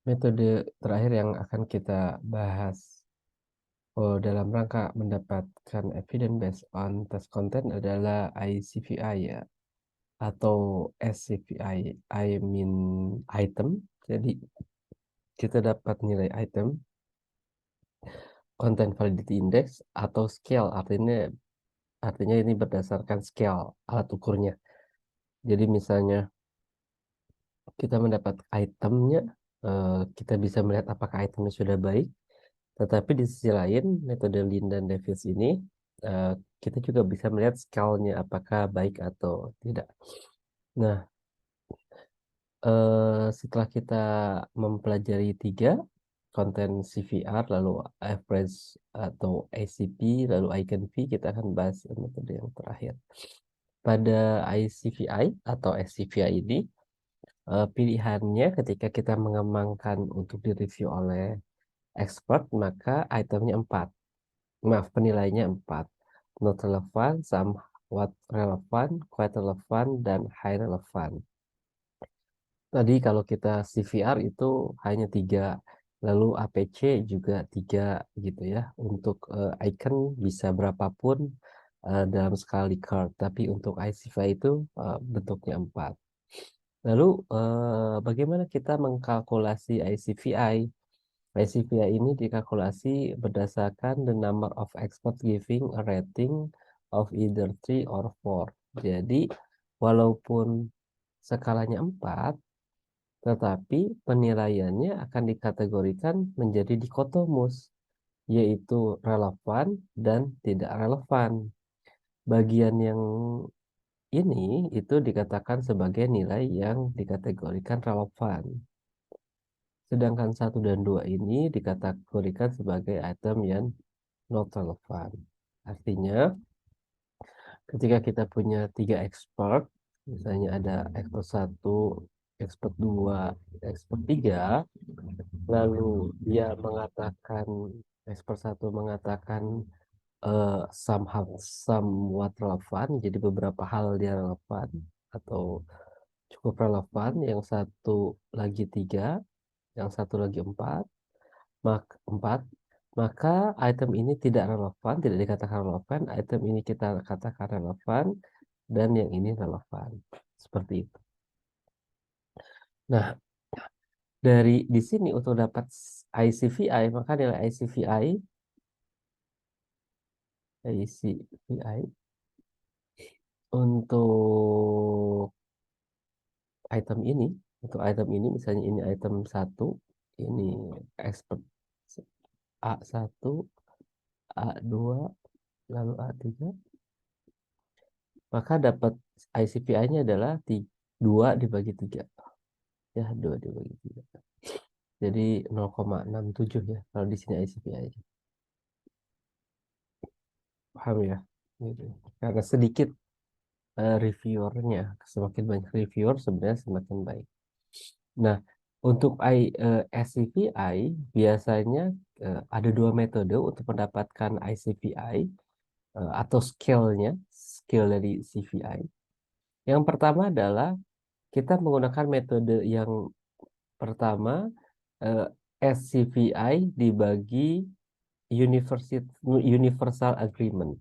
Metode terakhir yang akan kita bahas dalam rangka mendapatkan evidence based on test content adalah ICVI ya, atau SCVI, I mean item. Jadi kita dapat nilai item, content validity index atau scale, artinya ini berdasarkan scale alat ukurnya. Jadi misalnya kita mendapat itemnya, kita bisa melihat apakah itemnya sudah baik. Tetapi di sisi lain, metode Lin dan Davis ini, eh, kita juga bisa melihat skala-nya apakah baik atau tidak. Nah, setelah kita mempelajari tiga, konten CVR, lalu average atau ACP, lalu Eigenv, kita akan bahas metode yang terakhir. Pada ICVI atau SCVI ini, pilihannya ketika kita mengembangkan untuk direview oleh expert, maka itemnya 4. Maaf, penilaiannya 4. Not relevant, somewhat relevant, quite relevant, dan high relevant. Tadi kalau kita CVR itu hanya 3, lalu APC juga 3 gitu ya. Untuk icon bisa berapapun dalam skala Likert, tapi untuk ICVI itu bentuknya 4. Lalu bagaimana kita mengkalkulasi ICVI? ICVI ini dikalkulasi berdasarkan the number of experts giving a rating of either 3 or 4. Jadi, walaupun skalanya 4, tetapi penilaiannya akan dikategorikan menjadi dikotomus, yaitu relevan dan tidak relevan. Bagian yang ini itu dikatakan sebagai nilai yang dikategorikan relevan. Sedangkan 1 dan 2 ini dikategorikan sebagai item yang not relevant. Artinya, ketika kita punya 3 expert, misalnya ada expert 1, expert 2, expert 3, lalu dia mengatakan, expert 1 mengatakan somehow, somewhat relevan, jadi beberapa hal dia relevan atau cukup relevan, yang satu lagi 3, yang satu lagi 4, maka item ini tidak relevan, tidak dikatakan relevan, item ini kita katakan relevan, dan yang ini relevan. Seperti itu. Nah, dari di sini untuk dapat ICVI, maka nilai ICVI untuk item ini, misalnya ini item 1, ini expert A1, A2, lalu A3, maka dapat ICVI-nya adalah 2 dibagi 3. Ya, 2 dibagi 3. Jadi 0,67 ya, kalau di sini ICVI-nya. Paham ya? Gitu. Karena sedikit reviewernya, semakin banyak reviewer sebenarnya semakin baik. Nah, untuk SCVI biasanya ada 2 metode untuk mendapatkan ICVI atau scale dari CVI. Yang pertama adalah kita menggunakan metode yang pertama, SCVI dibagi universal agreement.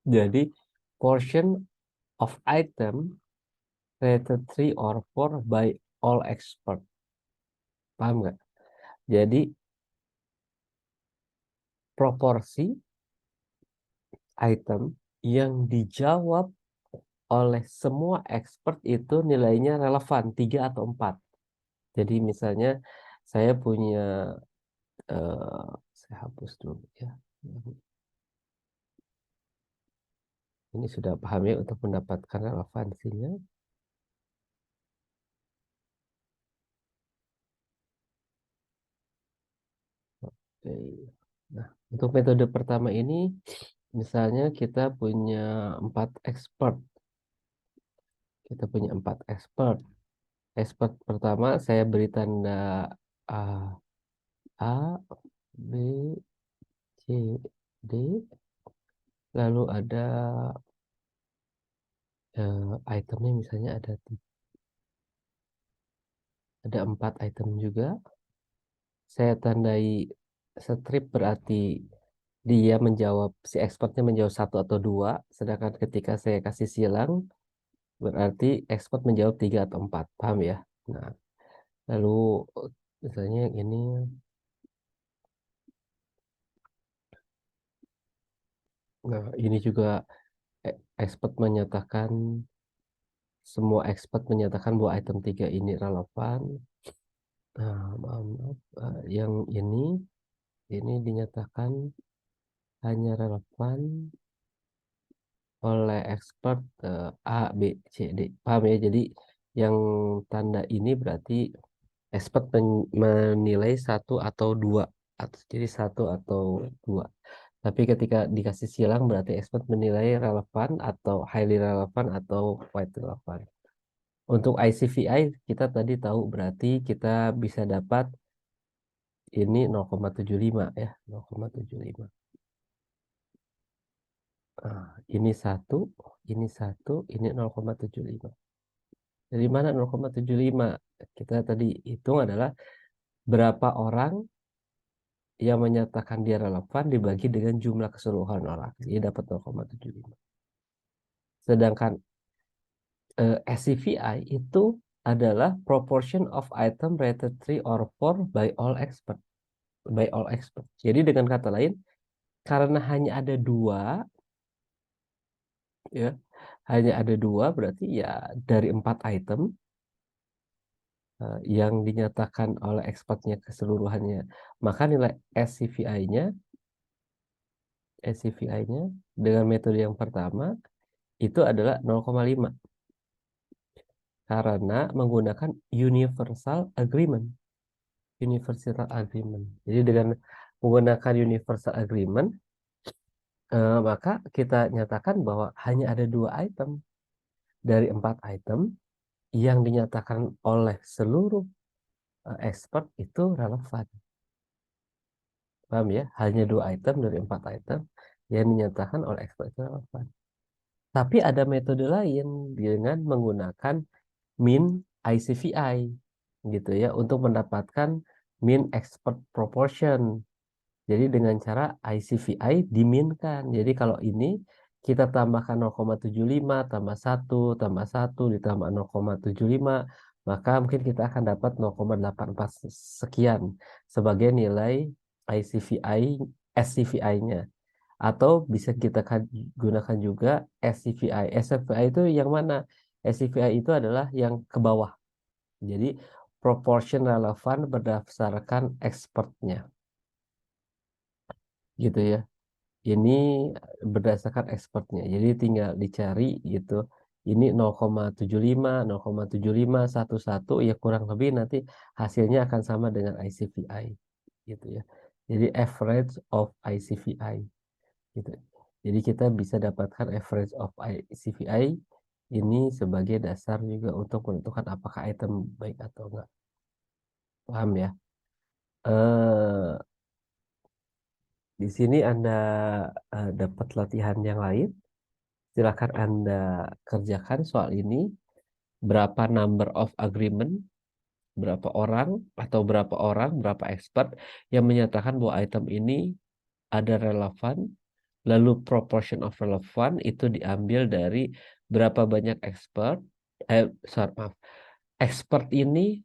Jadi portion of item rated 3 or 4 by all expert. Paham nggak? Jadi proporsi item yang dijawab oleh semua expert itu nilainya relevan 3 atau 4. Jadi misalnya saya punya saya hapus dulu ya. Ini sudah paham ya untuk mendapatkan relevansinya. Oke. Nah, untuk metode pertama ini, misalnya kita punya 4 expert. Kita punya 4 expert. Expert pertama saya beri tanda A, A, B, C, D. Lalu ada itemnya misalnya ada Ada 4 item juga. Saya tandai strip berarti dia menjawab, si expertnya menjawab 1 atau 2. Sedangkan ketika saya kasih silang, berarti expert menjawab 3 atau 4. Paham ya? Nah, lalu misalnya yang ini. Nah, ini juga expert menyatakan, semua expert menyatakan bahwa item 3 ini relevan. Nah, maaf, yang ini dinyatakan hanya relevan oleh expert A, B, C, D. Paham ya? Jadi yang tanda ini berarti expert menilai 1 atau 2. Jadi 1 atau 2. Tapi ketika dikasih silang berarti expert menilai relevan atau highly relevan atau quite relevan. Untuk ICVI kita tadi tahu berarti kita bisa dapat ini 0,75 ya, 0,75. Nah, ini 1, ini 1, ini 0,75. Dari mana 0,75? Kita tadi hitung adalah berapa orang yang menyatakan dia relevan dibagi dengan jumlah keseluruhan orang. Jadi dapat 0,75. Sedangkan SCVI itu adalah proportion of item rated 3 or 4 by all expert. By all expert. Jadi dengan kata lain, karena hanya ada 2, ya, hanya ada 2 berarti ya dari 4 item yang dinyatakan oleh expertnya keseluruhannya, maka nilai SCVI-nya dengan metode yang pertama itu adalah 0,5 karena menggunakan universal agreement. Universal agreement. Jadi dengan menggunakan universal agreement, maka kita nyatakan bahwa hanya ada 2 item dari 4 item yang dinyatakan oleh seluruh expert itu relevan. Paham ya? Hanya 2 item dari 4 item yang dinyatakan oleh expert itu relevan. Tapi ada metode lain dengan menggunakan mean ICVI gitu ya untuk mendapatkan mean expert proportion. Jadi dengan cara ICVI diminkan. Jadi kalau ini kita tambahkan 0,75 tambah 1 tambah 1 ditambah 0,75, maka mungkin kita akan dapat 0,84 sekian sebagai nilai ICVI SCVI-nya. Atau bisa kita gunakan juga SCVI. SCVI itu yang mana? SCVI itu adalah yang ke bawah. Jadi proportion relevan berdasarkan expertnya. Gitu ya. Ini berdasarkan expertnya. Jadi tinggal dicari gitu. Ini 0,75, 0,75, 11 ya kurang lebih nanti hasilnya akan sama dengan ICVI gitu ya. Jadi average of ICVI gitu. Jadi kita bisa dapatkan average of ICVI ini sebagai dasar juga untuk menentukan apakah item baik atau enggak. Paham ya? Eh di sini Anda dapat latihan yang lain. Silakan Anda kerjakan soal ini. Berapa number of agreement, berapa orang atau berapa expert yang menyatakan bahwa item ini ada relevan, lalu proportion of relevan itu diambil dari berapa banyak expert, expert ini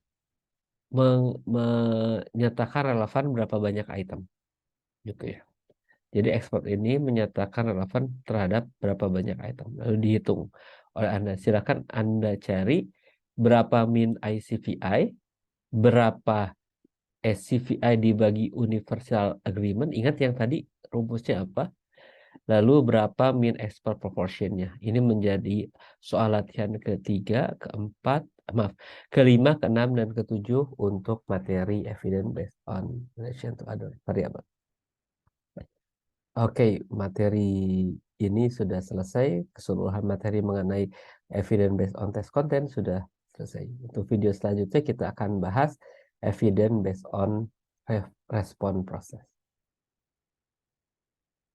menyatakan relevan berapa banyak item, gitu ya. Jadi expert ini menyatakan relevan terhadap berapa banyak item, lalu dihitung oleh Anda. Silakan Anda cari berapa min ICVI, berapa SCVI dibagi universal agreement. Ingat yang tadi rumusnya apa? Lalu berapa min expert proportionnya. Ini menjadi soal latihan ketiga, keempat, maaf, kelima, keenam, dan ketujuh untuk materi evidence based on relation to other variable. Oke, materi ini sudah selesai. Keseluruhan materi mengenai evidence based on test content sudah selesai. Untuk video selanjutnya kita akan bahas evidence based on response process.